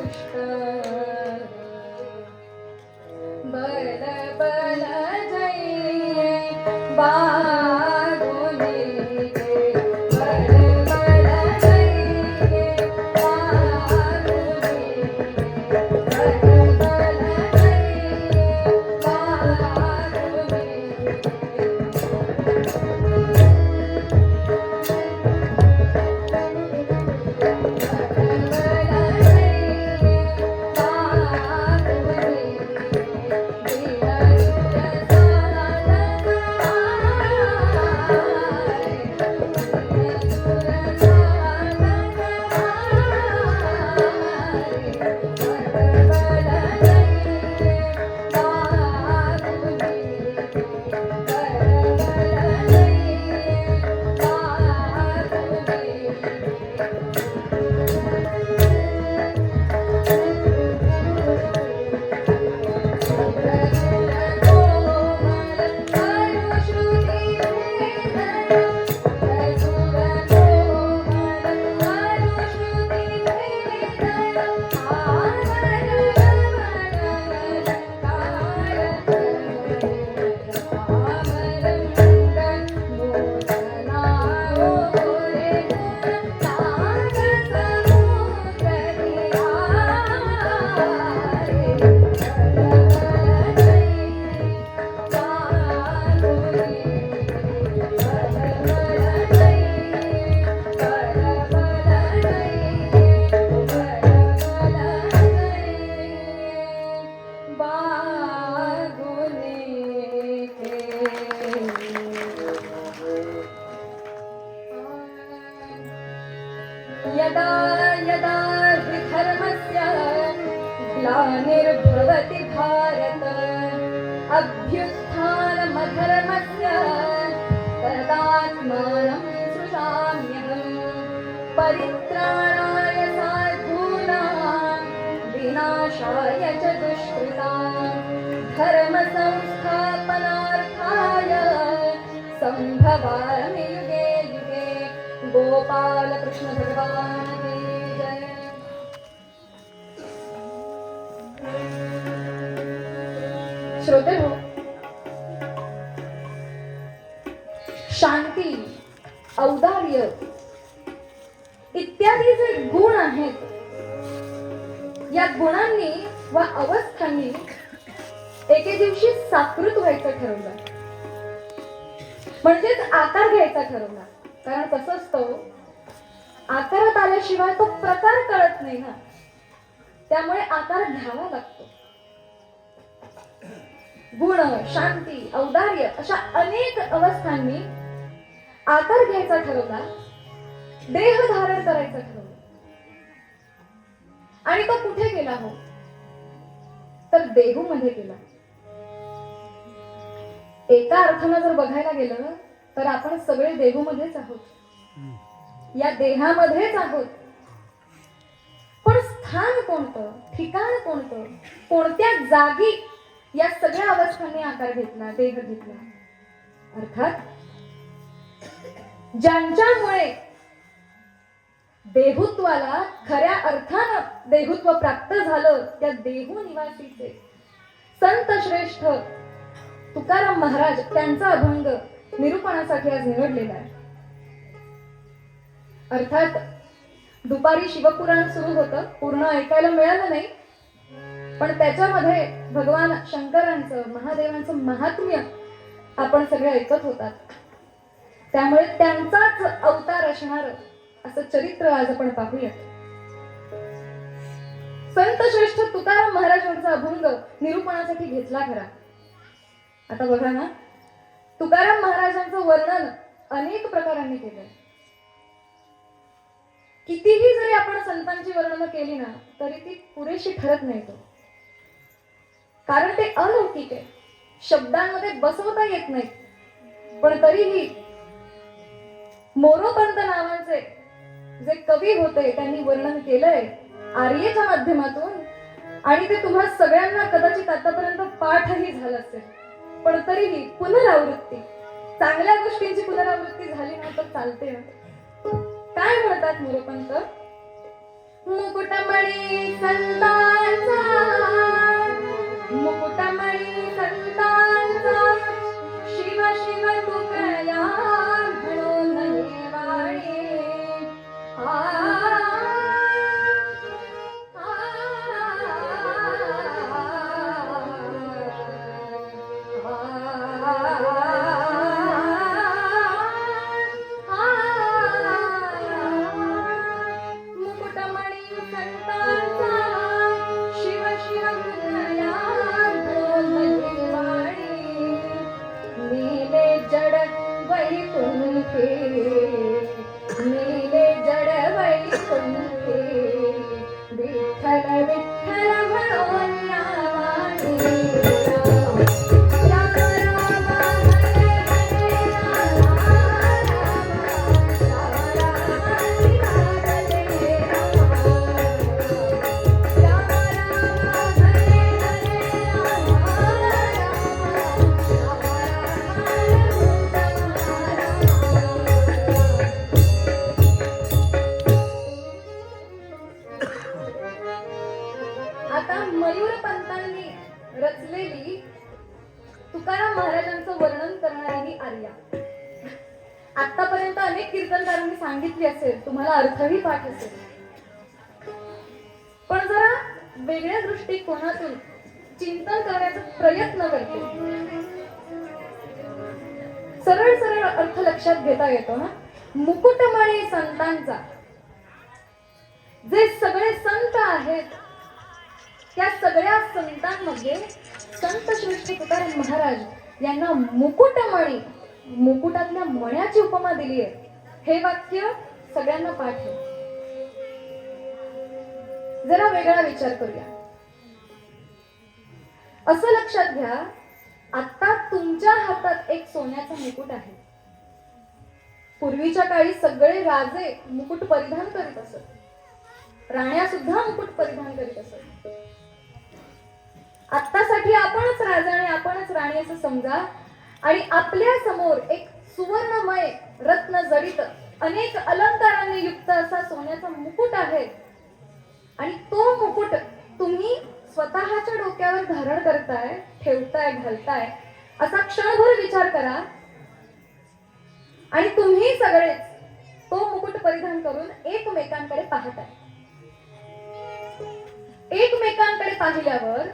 दुष्ट बल बल जय बागुनी बल बल जय बागुनी बल बल जय यदा यदा हि धर्मस्य ग्लानिर्भवति भारत अभ्युत्थानमधर्मस्य तदात्मानं सृजाम्यहम् परित्राणाय साधूनां विनाशाय च दुष्कृतां धर्मसंस्थापनार्थाय संभवामि युगे युगे। गोपाल कृष्ण भगवान की जय। श्रोते हो, शांती, औदार्य इत्यादी जे गुण आहेत, या गुणांनी व अवस्थांनी एके दिवशी साकृत व्हायचं ठरवलं, म्हणजेच आकार घ्यायचा ठरवला। कारण कसं असतं, आकारात आल्याशिवाय तो प्रकार कळत नाही ना, त्यामुळे आकार घ्यावा लागतो। गुण, शांती, औदार्य अशा अनेक अवस्थांनी आकार घ्यायचा ठरवला, देह धारण करायचं ठरवलं। आणि तो कुठे गेला हो, तर देहू मध्ये गेला। एका अर्थानं जर बघायला गेलं तर आपण सगळे देहूमध्येच आहोत, या देहामध्येच आहोत। पण स्थान कोणतं, ठिकाण कोणतं, कोणत्या जागी या सगळ्या अवस्थांनी आकार घेतला, देह घेतला। अर्थात ज्यांच्यामुळे देहुत्वाला खऱ्या अर्थानं देहुत्व प्राप्त झालं, त्या देहू निवासीचे संत श्रेष्ठ तुकाराम महाराज त्यांचा अभंग निरूपणासाठी आज निवडलेला आहे। अर्थात दुपारी शिवपुराण सुरू होतं, पूर्ण ऐकायला मिळालं नाही, पण त्याच्यामध्ये भगवान शंकरांचं, महादेवांचं महात्म्य आपण सगळे ऐकत होतात। त्यामुळे त्यांचाच अवतार असणार असं चरित्र आज आपण पाहूया। संत श्रेष्ठ तुकाराम महाराजांचा अभंग निरूपणासाठी घेतला खरा। आता बघा ना, तुकाराम महाराजांचं वर्णन अनेक प्रकारांनी केलंय। कितीही जरी आपण संतांची वर्णन केली ना, तरी ती पुरेशी ठरत नाही तो, कारण ते अलौकिक आहे, शब्दांमध्ये बसवता येत नाही। पण तरीही मोरोपंत नावाचे जे कवी होते, त्यांनी वर्णन केलंय आर्येच्या माध्यमातून, आणि ते तुम्हा सगळ्यांना कदाचित आतापर्यंत पाठही झालं असेल, पण तरीही पुनरावृत्ती, चांगल्या गोष्टींची पुनरावृत्ती झाली ना तर चालते ना। काय म्हणतात मोरोपंत? मुकुटमणी संत आता मयूरपंतांनी रचलेली तुकाराम महाराजांचं वर्णन करणारी ही आर्या आतापर्यंत अनेक कीर्तनकारांनी सांगितली असेल, तुम्हाला अर्थही पाठ असेल, पण जरा वेगळ्या दृष्टिकोनातून चिंतन करण्याचा प्रयत्न करते. सरळ सरळ अर्थ लक्षात घेता येतो ना. मुकुटमणी संतांचा, जे सगळे संत आहेत त्या सगळ्या संतांमध्ये संत श्रेष्ठ तुकाराम महाराज यांना मुकुटमणी, मुकुटातल्या मण्याची उपमा दिली आहे. हे वाक्य सगळ्यांना पाठ आहे. जरा वेगळा विचार करूया. असं लक्षात घ्या, आता तुमच्या हातात एक सोन्याचा मुकुट आहे. पूर्वीच्या काळी सगळे राजे मुकुट परिधान करीत असत, राण्या सुद्धा मुकुट परिधान करीत असत. आत्तासाठी आपणच राजा आणि आपणच राणी असं समजा, आणि आपल्या समोर एक सुवर्णमय रत्न जडित अनेक अलंकारांनी युक्त असा सोन्याचा मुकुट आहे, आणि तो मुकुट तुम्ही स्वतःच्या डोक्यावर धारण करताय, ठेवताय, घालताय, असा क्षणभर विचार करा. आणि तुम्ही सगळेच तो मुकुट परिधान करून एकमेकांकडे पाहताय. एकमेकांकडे पाहिल्यावर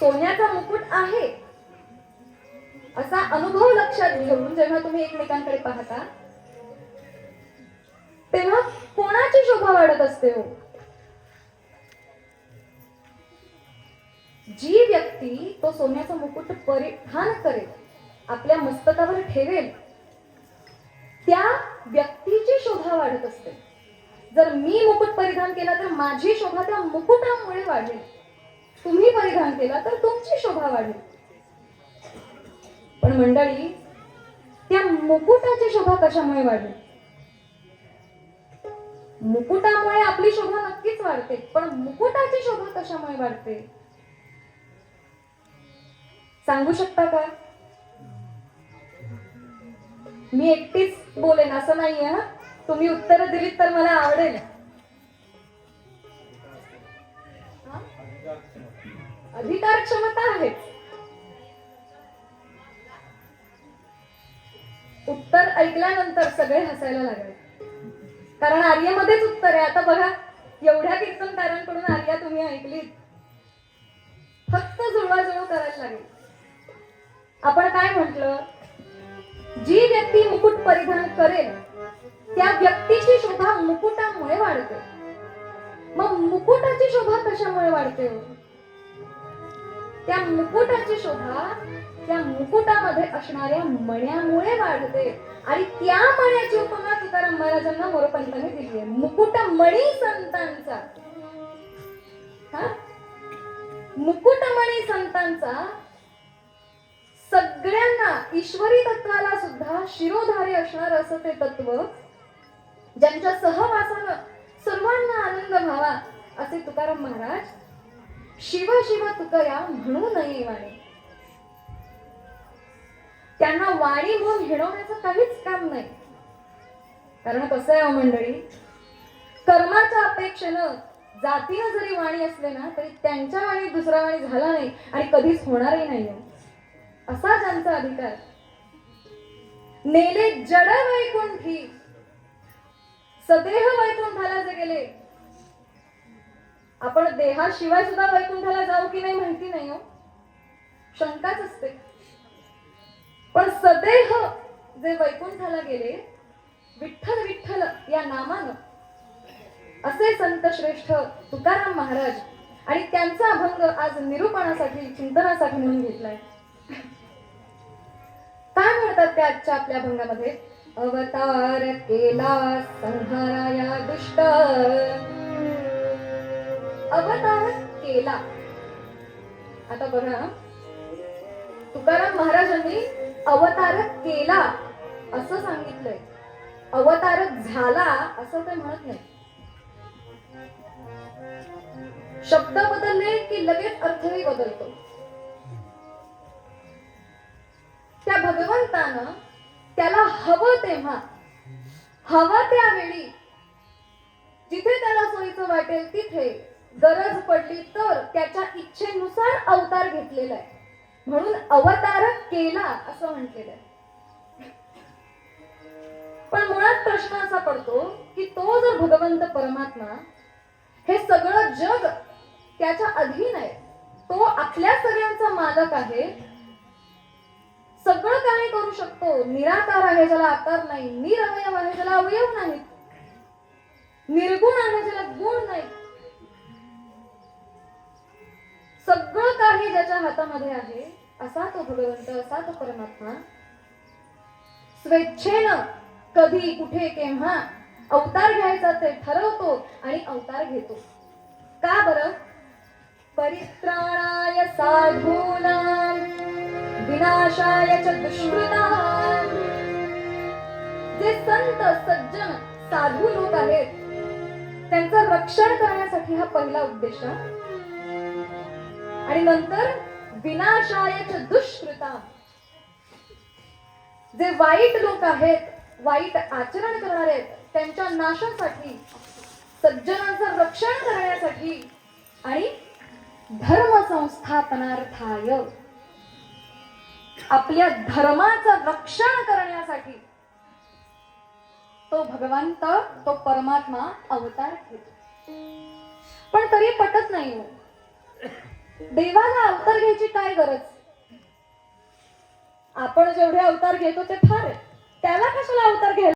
सोन्याचा मुकुट आहे असा अनुभव लक्षात घेऊन जेव्हा तुम्ही एकमेकांकडे पाहता, तेव्हा कोणाची शोभा वाढत असते हो? जी व्यक्ती तो सोन्याचा मुकुट परिधान करेल, आपल्या मस्तकावर ठेवेल, त्या व्यक्तीची शोभा वाढत असते. जर मी मुकुट परिधान केला तर माझी शोभा त्या मुकुटामुळे वाढेल, तुम्ही परिधान केला तर तुमची शोभा वाढेल. पण मंडळी, त्या मुकुटाची शोभा कशामुळे वाढेल? मुकुटामुळे आपली शोभा नक्कीच वाढते, पण मुकुटाची शोभा कशामुळे वाढते सांगू शकता का? मी एकटीच बोलेन असं नाहीये हा, तुम्ही उत्तर दिलीत तर मला आवडेल. अधिकार क्षमता आहे. उत्तर ऐकल्यानंतर सगळे हसायला लागले, कारण आर्यमध्येच उत्तर आहे. आता बघा, एवढ्या कीर्तनकारांकडून आर्या तुम्ही ऐकलीत, फक्त जुळवाजुळव करायला लागेल. आपण काय म्हटलं? जी व्यक्ती मुकुट परिधान करेल त्या व्यक्तीची शोभा मुकुटामुळे वाढते. मग मुकुटाची शोभा कशामुळे वाढते? त्या मुकुटाची शोभा त्या मुकुटामध्ये असणाऱ्या मण्यामुळे वाढते. आणि त्या मण्याची उपमा तुकाराम महाराजांना मोरपंतांनी दिली आहे. मुकुटमणी संतांचा, मुकुटमणी संतांचा सगळ्यांना, ईश्वरी तत्वाला सुद्धा शिरोधारे असणार असं ते तत्व, ज्यांच्या सहवासानं सर्वांना आनंद व्हावा असे तुकाराम महाराज शिव शिव तुकया म्हणू नये वाणी. त्यांना वाणी म्हणून हिणवण्याचं काहीच काम नाही. कारण कसं आहे मंडळी, कर्माच्या अपेक्षेनं जातीनं जरी वाणी असले ना, तरी त्यांच्या वाणी दुसरा वाणी झाला नाही आणि कधीच होणारही नाही असा ज्यांचा अधिकार. नेले जड वैकुंठी, सदेह वैकुंठाला जे गेले. आपण देहाशिवाय सुद्धा वैकुंठाला जाऊ की नाही माहिती नाही हो, शंकाच असते. पण सदेह जे वैकुंठाला गेले, विठ्ठल विठ्ठल या नामानं, असे संत श्रेष्ठ तुकाराम महाराज. आणि त्यांचा अभंग आज निरूपणासाठी, चिंतनासाठी म्हणून घेतलाय. काय म्हणतात त्या आजच्या आपल्या अभंगामध्ये? अवतार केला संहाराया दुष्ट. अवतार केला. आता बघा, तुकाराम महाराजांनी अवतार केला असं सांगितलंय, अवतार झाला असं ते म्हणत नाही. शब्द बदलले की लगेच अर्थही बदलतो. त्या भगवंतानं त्याला हवं तेव्हा, हवं त्यावेळी जिथे त्याला सोयीचं वाटेल तिथे गरज पडली तर त्याच्या इच्छेनुसार अवतार घेतलेला आहे. म्हणून अवतार केला असं म्हटलेलं आहे. पण मुळात प्रश्न असा पडतो की तो जर भगवंत परमात्मा हे सगळं जग त्याच्या अधीन आहे, तो आपल्या सगळ्यांचा मालक आहे, सगळं काही करू शकतो, निराकार आहे ज्याला आकार नाही, निरवयव आहे ज्याला अवयव नाही, निर्गुण आहे ज्याला गुण नाही, सगळं काही ज्याच्या हातामध्ये आहे असा तो भगवंत, असा तो परमात्मा स्वेच्छेनं कधी कुठे केव्हा अवतार घ्यायचा ते ठरवतो आणि अवतार घेतो. का बरं? परित्राणाय साधूनां विनाशाय च दुष्कृतां. जे संत सज्जन साधू लोक आहेत त्यांचं रक्षण करण्यासाठी हा पहिला उद्देश, आणि नंतर विनाशाय च दुष्कृतां. जे वाईट लोक आहेत, वाईट आचरण करणारे आहेत, त्यांच्या नाशासाठी, सज्जनांचं रक्षण करण्यासाठी आणि धर्म संस्थापनार्थाय, आपल्या धर्माचं रक्षण करण्यासाठी तो भगवंत, तो परमात्मा अवतार घेतो. पण तरी पटत नाही हो, देवाला अवतार घ्यायची काय गरज? आपण जेवढे अवतार घेतो ते फार आहे, त्याला कशाला अवतार घ्यायला